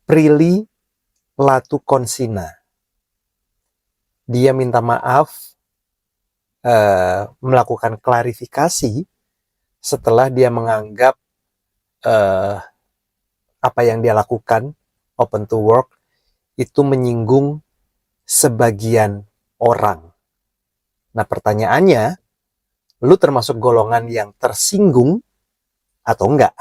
Prilly Latukonsina. Dia minta maaf, melakukan klarifikasi setelah dia menganggap apa yang dia lakukan, open to work, itu menyinggung sebagian orang. Nah, pertanyaannya, lu termasuk golongan yang tersinggung atau enggak?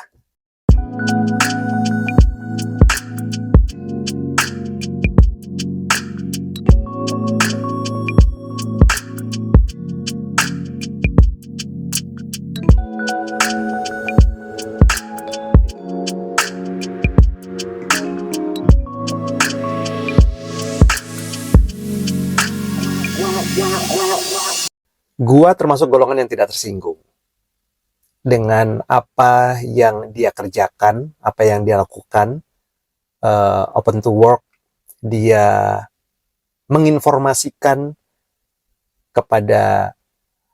Gua termasuk golongan yang tidak tersinggung dengan apa yang dia kerjakan, apa yang dia lakukan, open to work. Dia menginformasikan kepada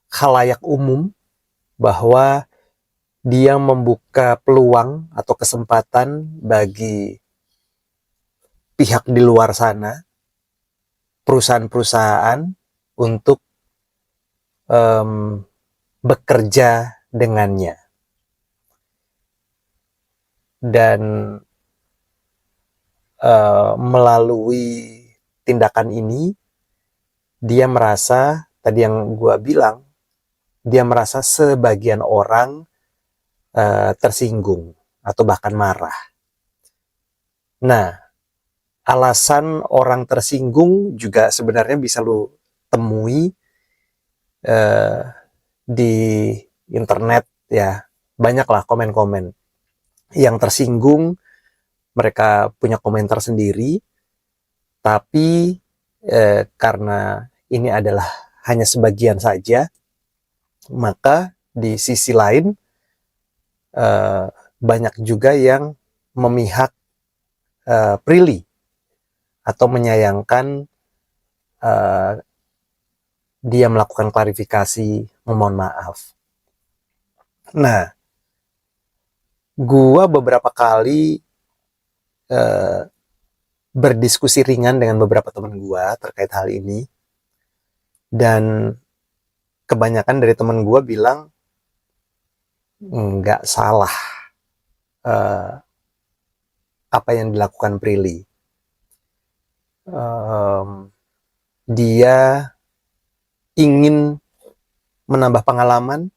khalayak umum bahwa dia membuka peluang atau kesempatan bagi pihak di luar sana, perusahaan-perusahaan, untuk bekerja dengannya. Dan melalui tindakan ini, dia merasa, tadi yang gue bilang, dia merasa sebagian orang tersinggung atau bahkan marah. Nah, alasan orang tersinggung juga sebenarnya bisa lu temui di internet ya. Banyaklah komen-komen yang tersinggung, mereka punya komentar sendiri, tapi karena ini adalah hanya sebagian saja, maka di sisi lain banyak juga yang memihak Prilly atau menyayangkan dia melakukan klarifikasi, memohon maaf. Nah, gua beberapa kali berdiskusi ringan dengan beberapa teman gua terkait hal ini, dan kebanyakan dari teman gua bilang nggak salah apa yang dilakukan Prilly. Dia ingin menambah pengalaman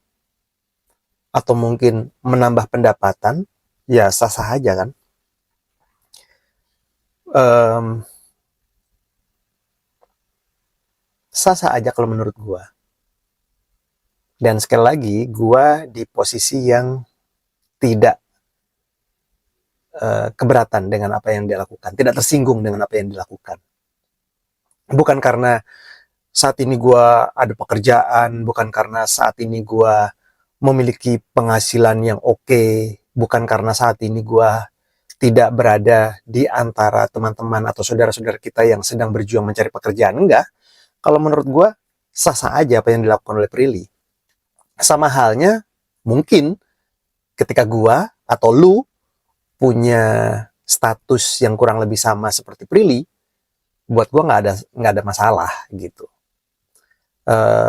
atau mungkin menambah pendapatan, ya sah-sah aja kan. Sah-sah aja kalau menurut gua. Dan sekali lagi, gua di posisi yang tidak keberatan dengan apa yang dia lakukan, tidak tersinggung dengan apa yang dilakukan. Bukan karena saat ini gua ada pekerjaan, bukan karena saat ini gua memiliki penghasilan yang oke, bukan karena saat ini gua tidak berada di antara teman-teman atau saudara-saudara kita yang sedang berjuang mencari pekerjaan. Enggak. Kalau menurut gua, sah-sah aja apa yang dilakukan oleh Prilly. Sama halnya, mungkin ketika gua atau lu punya status yang kurang lebih sama seperti Prilly, buat gua nggak ada masalah gitu.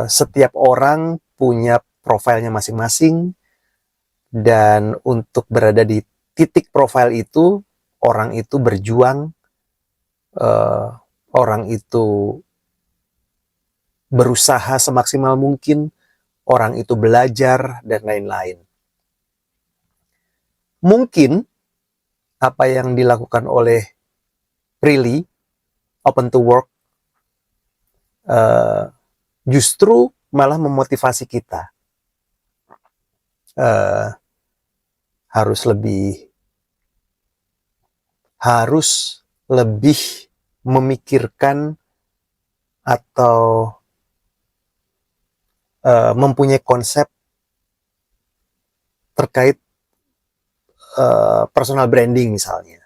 Setiap orang punya profilnya masing-masing, dan untuk berada di titik profil itu, orang itu berjuang, orang itu berusaha semaksimal mungkin, orang itu belajar, dan lain-lain. Mungkin apa yang dilakukan oleh Prilly, open to work, justru malah memotivasi kita harus lebih memikirkan atau mempunyai konsep terkait personal branding misalnya.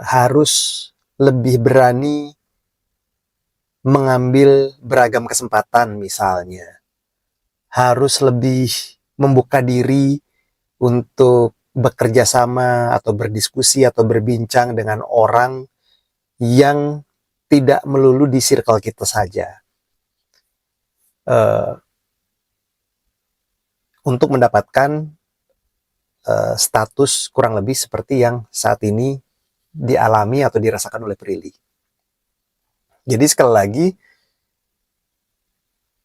Harus lebih berani mengambil beragam kesempatan misalnya. Harus lebih membuka diri untuk bekerja sama atau berdiskusi atau berbincang dengan orang yang tidak melulu di circle kita saja. Untuk mendapatkan status kurang lebih seperti yang saat ini dialami atau dirasakan oleh Prilly. Jadi sekali lagi,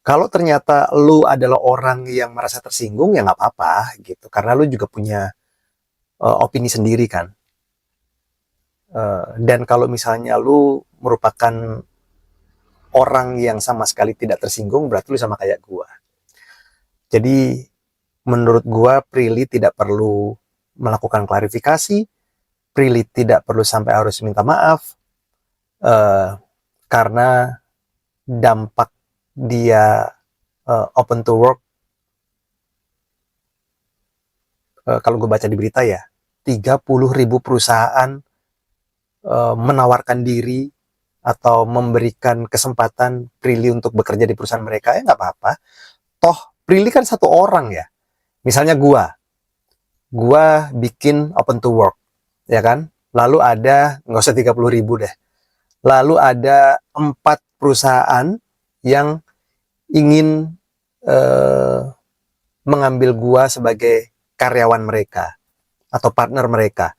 kalau ternyata lu adalah orang yang merasa tersinggung, ya nggak apa-apa gitu, karena lu juga punya opini sendiri kan. Dan kalau misalnya lu merupakan orang yang sama sekali tidak tersinggung, berarti lu sama kayak gua. Jadi menurut gua Prilly tidak perlu melakukan klarifikasi, Prilly tidak perlu sampai harus minta maaf, karena dampak dia open to work, kalau gue baca di berita ya, 30.000 perusahaan menawarkan diri atau memberikan kesempatan Prilly untuk bekerja di perusahaan mereka, ya nggak apa-apa. Toh Prilly kan satu orang ya. Misalnya gua bikin open to work, ya kan? Lalu ada, nggak usah 30.000 deh. Lalu ada 4 perusahaan yang ingin mengambil gua sebagai karyawan mereka atau partner mereka.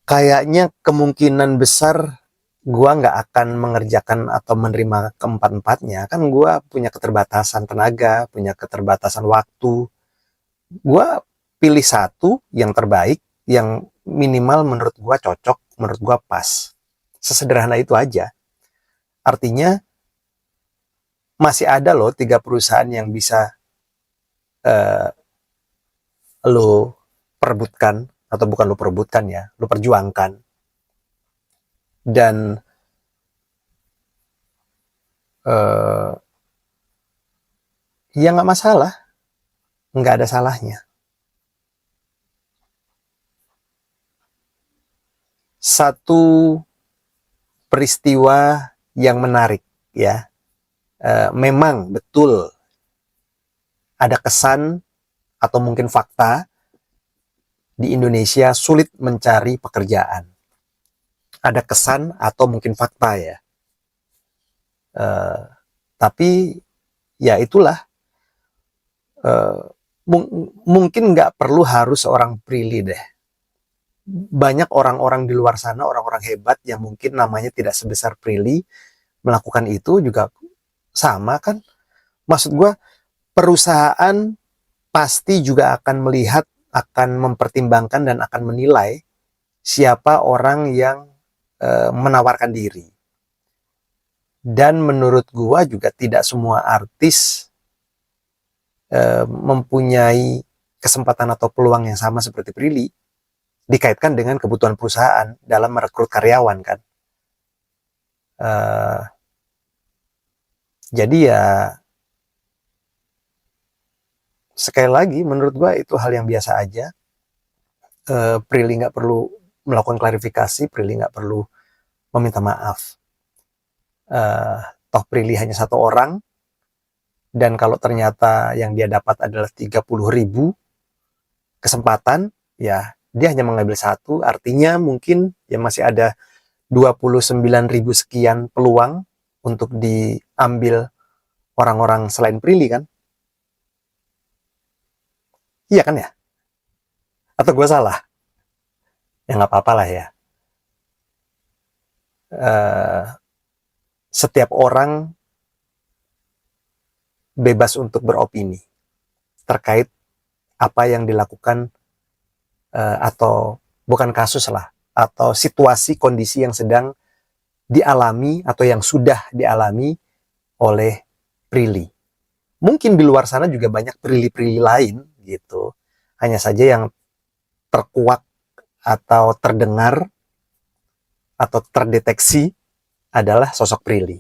Kayaknya kemungkinan besar gua nggak akan mengerjakan atau menerima keempat-empatnya. Kan gua punya keterbatasan tenaga, punya keterbatasan waktu. Gua pilih satu yang terbaik, yang minimal menurut gua cocok, menurut gua pas. Sesederhana itu aja. Artinya masih ada loh 3 perusahaan yang bisa lo perebutkan, atau bukan lo perebutkan ya, lo perjuangkan. Dan ya nggak masalah, nggak ada salahnya. Satu peristiwa yang menarik ya, memang betul ada kesan atau mungkin fakta di Indonesia sulit mencari pekerjaan. Ada kesan atau mungkin fakta ya. Tapi ya itulah, mungkin nggak perlu harus seorang Prilly deh. Banyak orang-orang di luar sana, orang-orang hebat yang mungkin namanya tidak sebesar Prilly, melakukan itu juga sama kan. Maksud gue, perusahaan pasti juga akan melihat, akan mempertimbangkan dan akan menilai siapa orang yang menawarkan diri. Dan menurut gua juga tidak semua artis mempunyai kesempatan atau peluang yang sama seperti Prilly, dikaitkan dengan kebutuhan perusahaan dalam merekrut karyawan kan. Jadi ya sekali lagi menurut gua itu hal yang biasa aja. Prilly nggak perlu melakukan klarifikasi, Prilly nggak perlu meminta maaf. Toh Prilly hanya satu orang, dan kalau ternyata yang dia dapat adalah 30.000 kesempatan, ya dia hanya mengambil satu, artinya mungkin ya masih ada 29.000 sekian peluang untuk diambil orang-orang selain Prilly kan? Iya kan ya? Atau gue salah? Ya nggak apa-apa lah ya. Setiap orang bebas untuk beropini terkait apa yang dilakukan, atau bukan kasus lah, atau situasi kondisi yang sedang dialami atau yang sudah dialami oleh Prilly. Mungkin di luar sana juga banyak Prilly-Prilly lain gitu, hanya saja yang terkuak atau terdengar atau terdeteksi adalah sosok Prilly.